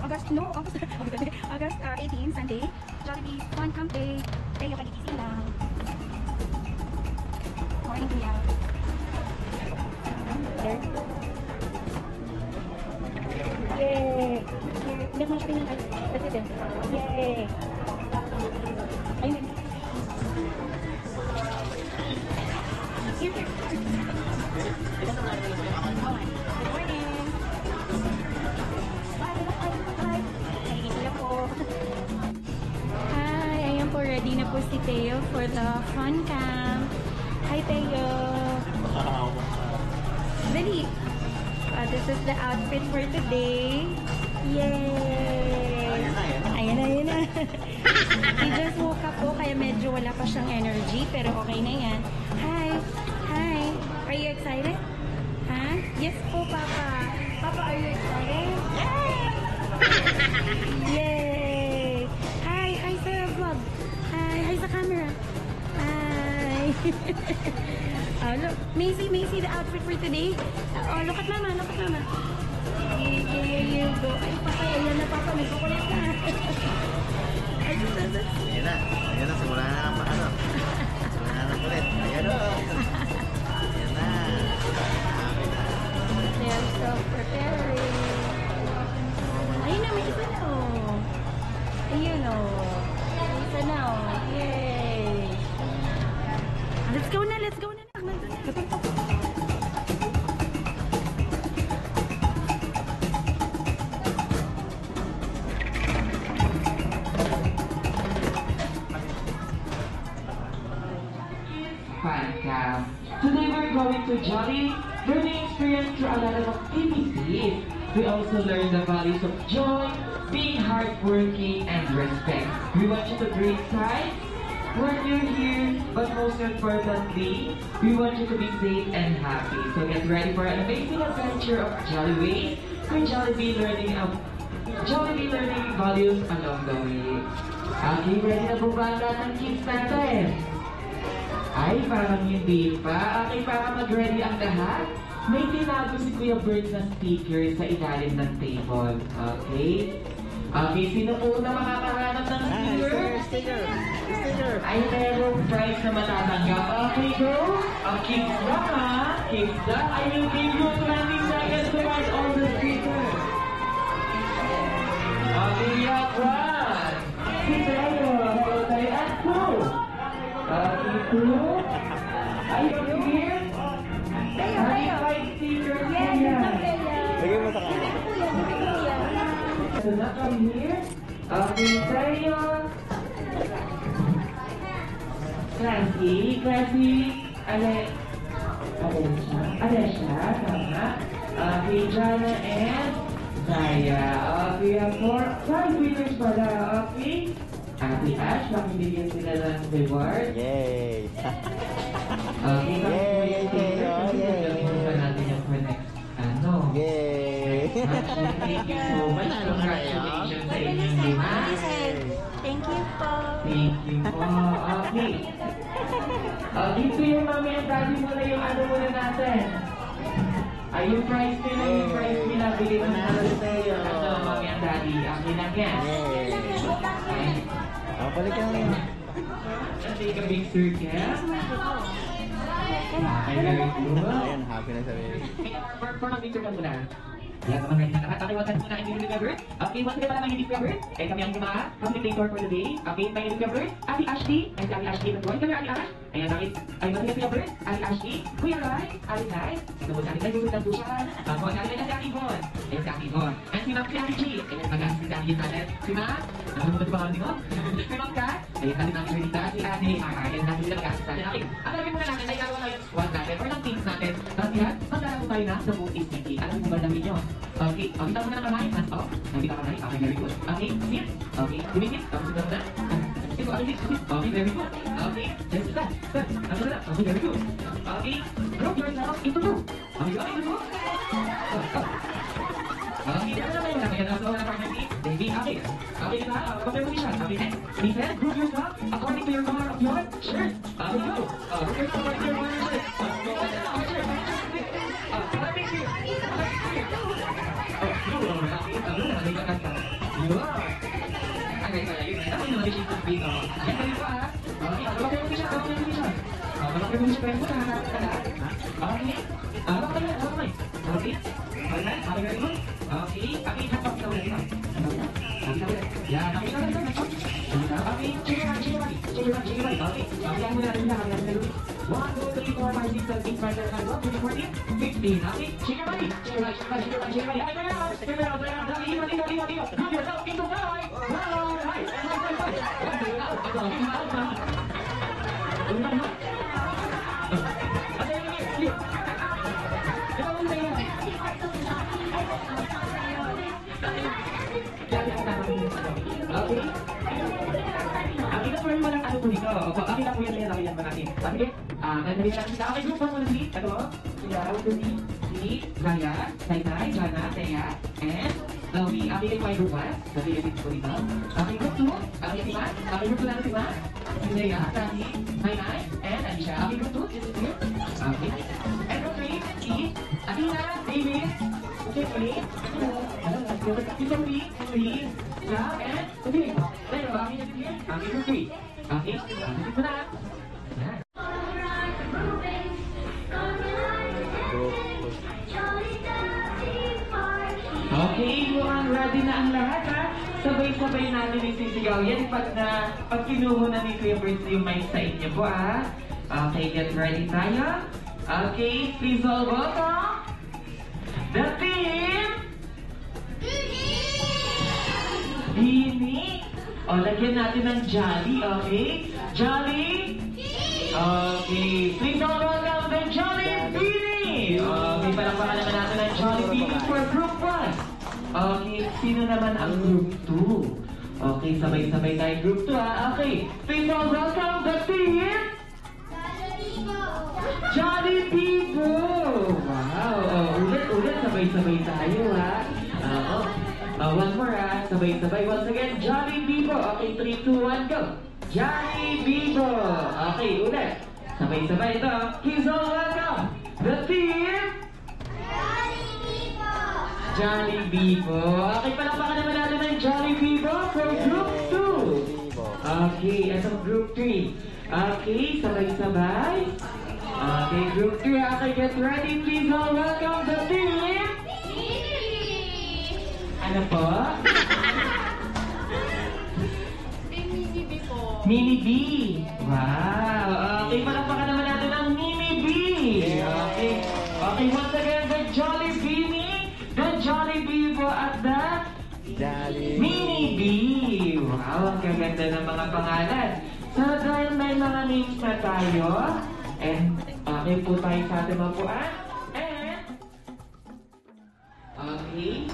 August 18, Sunday. Jollibee Fun Camp Day. Tayo kagigising lang. Morning, kuya. Yay! Hindi ako nakapin ng president. Yay! Ayun. Here, here. Good morning. Hi, ayan po, ready na po si Teo for the fun camp. Hi, Teo. Dali. This is the outfit for today. Yay! Ayan na. He just woke up po, kaya medyo wala pa siyang energy, pero okay na yan. Hi! Are you excited? Huh? Yes po, Papa. Papa, are you excited? Yay! Hi sa vlog. Hi sa camera. Hi! Look, Macy, the outfit for today. Oh, look at Mama. Here you go. Ay, Papa, ayan na, Papa. May kukulit na. Ayan na, simula na ang paano. Simula na kulit. Ayan na. They're so preparing. Ayun na, may isa na, oh. Ayun, oh. May isa na, oh. Yay! Let's go na. Nandun na. Fun camp. Today we're going to Jolly learning experience through a lot of activities. We also learn the values of joy, being hardworking, and respect. We want you to great sides when you're here, but most importantly, we want you to be safe and happy. So get ready for an amazing adventure of Jolly Way, where Jollibee learning values along the way. Okay, ready na po ba ang lahat ng kids natin? Ay, parang hindi pa. Okay, para mag-ready ang lahat, may tinago si Kuya Bert na sticker sa ilalim ng table. Okay? Okay, sino po na makakahanap ng sticker? Ay, merong prize na matatanggap. Okay, go? Kids lang ha? Kids lang. I will give you 20 seconds to write all the stickers. Okay, we have one. Si Tayo. Hello, Tayo. And two. Okay, two. Are you here? Tayo. 5 stickers. Bigyan mo sa kanya. So now come here. Okay, Tayo. Classy. Alessia, tama. Okay, Jana and Zaya. Okay, we have 5 winners pala. Okay. Ate Ash, makibigyan sila ng reward. Yay! Okay, Yay! gagawin pa natin yung for next, Yay! Thank you so much. Congratulations sa inyong lima. Thank you po. Thank you po. Okay. Dito yung mami and daddy muna yung ano muna natin. Yung prize nila, bigay mo na sa'yo. Mami and daddy. Okay lang yan. Yay! Balik ka lang yun. Take a big circle. Okay, very good. Ayan, happy na sa baby. For mag-picture ka muna. Yan naman rin na lahat. Okay, wag ka muna hindi remember. Okay, once again pala may hindi covered. Kami ang lima facilitator for the day. Okay, may hindi covered. Ate Ashley. And Ate Ashley. Nag-join kami, Ate Ash. Ayan, bakit? Ay, once again covered. Ate Ashley. Kuya Rai. Ate Lai. Nabot si Ate Lai. Gusto po siya. Ako, si Ate Lai na si Ate Yvonne. Ayan, si Ate Yvonne. And si Ma'am si Ate G. Ayan, mag-ask si Ate G natin. Si Ma'am. Nakalimutan si pangalan mo. Si Ma'am Kat. Ayan, Ate Ma'am Renita. Si Ate. Ayan, natin sila mag-ask sa atin. Okay, ang gagawin muna natin ay gagawa ngayon squad natin or ng teams natin. Tapos yan, maglalaro tayo na sa Mood is City. Alam mo ba namin yun? Okay, kita mo na ng kamay. Hands off. Nakita ka kamay. Okay, very good. Okay, sit. Okay, dumikit. Tapos ito na. Ito, sit. Okay, very good. Okay, just stand. Ano na? Okay, very good. Okay, group yourself into two. Okay, go into two. Okay, ano na kayo? Kaya nasa wala partner team. Baby, okay. Okay, diba? Compare position. Okay, next. Defense, group yourself according to your color of your shirt. Okay, go. Group yourself according to your color of your shirt. Go on na. Okay, shirt. Color pink here. Color pink here. Oh, go. Okay, ano na? May kakanta. Ayun. Agay pala yun. Ako naman yung shake speed. Yan pa rin po ha. Okay, babak kayo siya. Babak kayo siya. Babak kayo siya. Pero muna ha. Okay. Babak kayo. Babak kayo. Okay. Alright. Okay ka rin mo. Okay. Okay. Hapak ka ulit. Yan. Okay ka rin mo. Okay. Check it out. Check it out. Check it out. Check it out. Okay. Okay. Ang muna rin na. Ang muna rin na. 1, 2, 3, 4, 5, 6, 7, 8, 9, 10, 11, 12, 13, 15. Okay? Check your body. Check your body. Check your body. Check your body. Check your body. Check your body. Check your body. Move yourself into the right. Right. Okay? Confirm mo lang ano po dito. Opo, okay lang po yan mo natin. Sige, nandali natin sila. Okay, group 1 muna si, ito, sila, si Zaya, Sainay, Jana, Thea, and Lawi. Okay, may group 1. Sabi yung po dito. Okay, group 2. Okay, si Matt. Okay, group 2 natin si Matt. Si Zaya, Tani, Sainay, and Alicia. Okay, group 2. Okay. And group 3, si Athena, David, okay, Faye, si Sophie, Lee, Love, and okay. Tayo, okay na din yan. Okay, group 3. Okay, okay mo na. Yan. Okay, mukhang ready na ang lahat ha. Sabay-sabay natin isisigaw yan pag kinuho na ni Kuya Bruce yung mic sa inyo po ha. Okay, get ready tayo. Okay, please all welcome the team Bini. O, lagyan natin ng Jolly, okay? Jolly? Okay, please all welcome the Jolly Bini. Okay, palakpakan naman natin ang Jolly Bini for Group 1. Okay, sino naman ang Group 2? Okay, sabay-sabay tayo Group 2 ha. Okay, please all welcome the team Jolly Bibo. Wow, ulit, sabay-sabay tayo ha. One more ha, sabay-sabay. Once again, Jolly Bibo. Okay, 3, 2, 1, go. Jolly Bibo. Okay, ulit. Sabay-sabay ito. Please all welcome the team Jolly Bibo. Okay, palakpakan naman natin ng Jolly Bibo for Group 2. Okay, ito Group 3. Okay, sabay-sabay. Okay, Group 3. Okay, get ready. Please all welcome the team. Ano po? Mini B po. Mini B. Wow. Okay, palakpakan naman natin ang Mini B. Okay. Okay, once again, the Jolly Bini, the Jolly Bibo at the Mini B. Wow, ang gaganda ng mga pangalan. So, dahil may mga names na tayo, and okay po tayo sa ating mapuan. And, okay.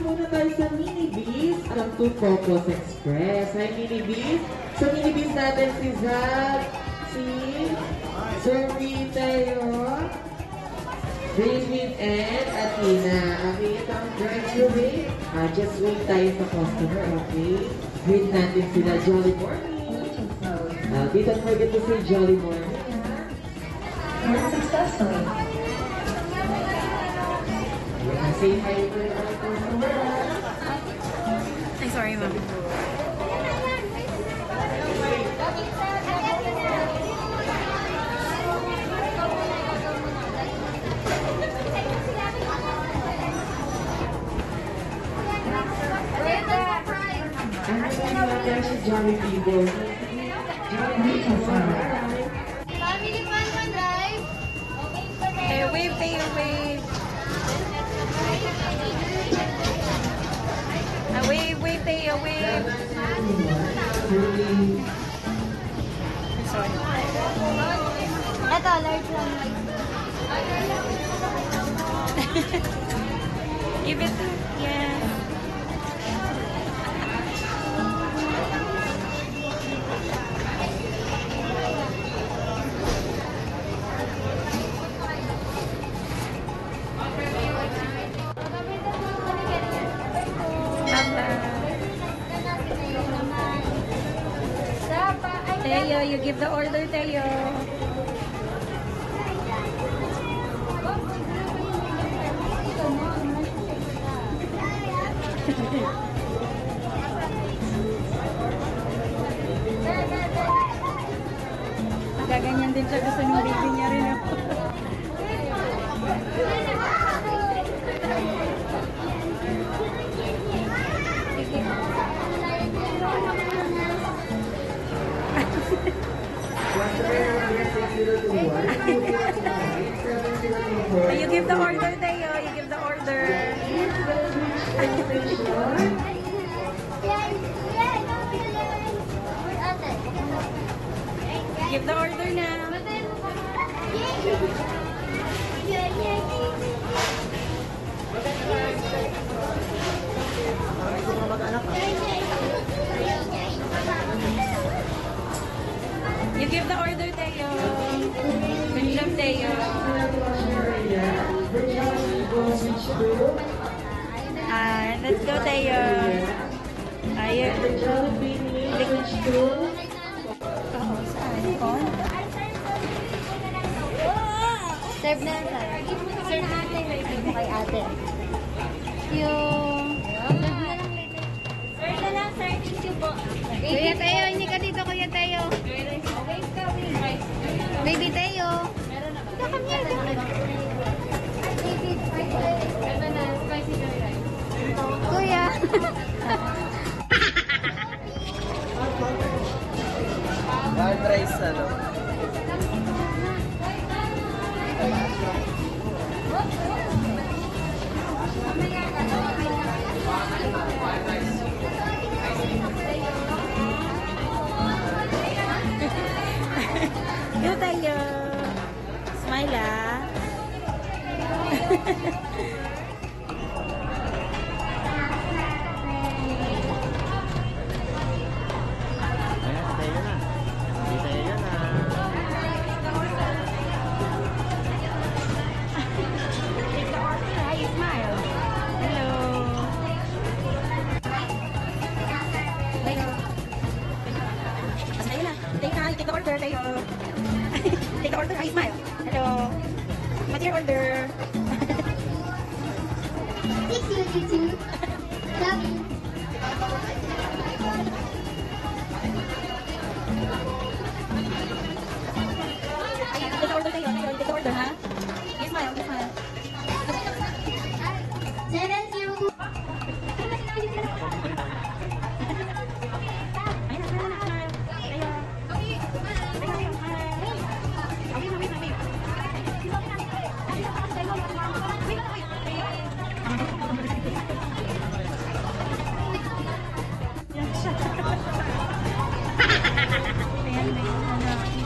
muna tayo sa Mini Bees at ang 2 Cocos Express. Hi, Mini Bees. Sa Mini Bees natin si Zach, si Sir Teo, David, and Athena. Okay, ito ang drive-thru wait. Just wait tayo sa customer, okay? Wait natin sila. Jolly morning. Don't forget to say jolly morning. You're successful. Say hi to the customer. Ay, sorry, ma'am. Si Johnny People. Family fun fun drive. Hey, wave tayo, wave. Wave tayo, wave. Sorry. Ito, large lang. Give it to, yeah. Teo, you give the order, Teo. Gaganyan din siya, gusto ng baby niya rin ako. You give the order, Teo. You give the order. Give the order na. You give the order, Teo. Good job, Teo. Let's go, Teo. Ayun. Serve na lang tayo. Serve na ate. Kay ate. Yung... Serve na lang, sir. Thank you po. Kuya Teo, hindi ka dito, Kuya Teo. Baby Teo. Ito kami. Kuya. Wild rice, ano? Go, Teo. Smile, ah. Take the order, Teo. Take the order, I smile. Hello. What's your order? Thank you, Titi. Love you. Take the order, Teo. Take the order, ha? You smile, you smile. Thank you.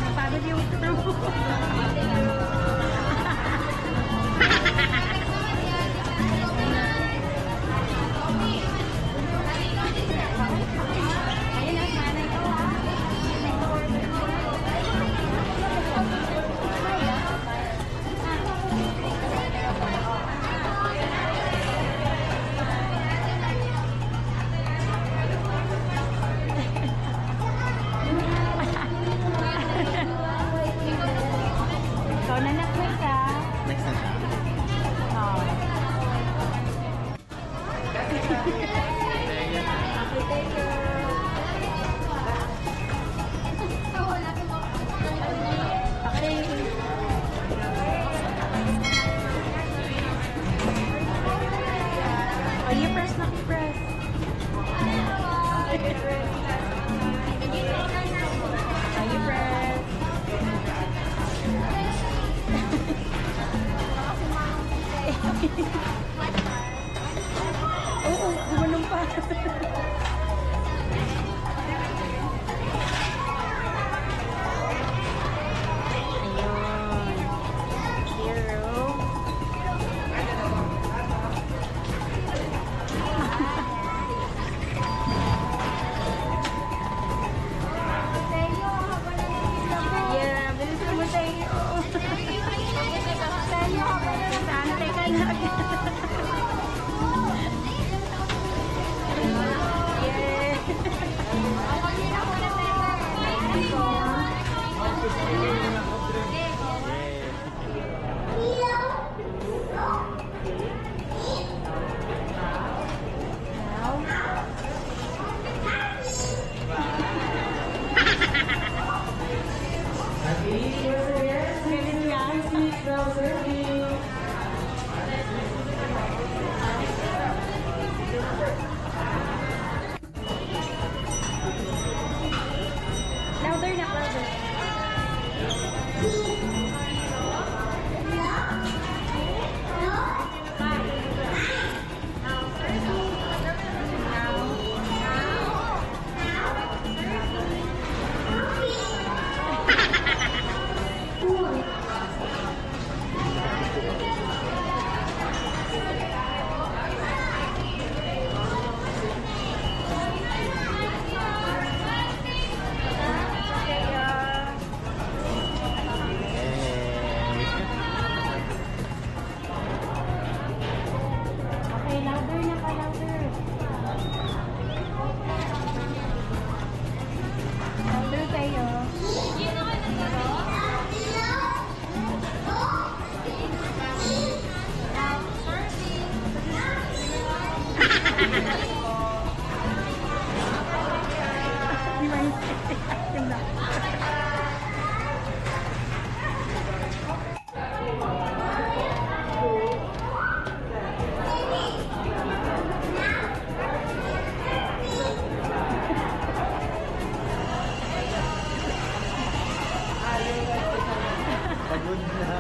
Napagod yung Hi, friends. Oo, gumanong pa. Ayun. Zero. Yeah, bilis naman tayo. Saan teka lang. Yeah. Galing nga. Louder na, louder. Okay, louder na ka, louder. Louder kayo. Di ba yung yung na? Pagod na.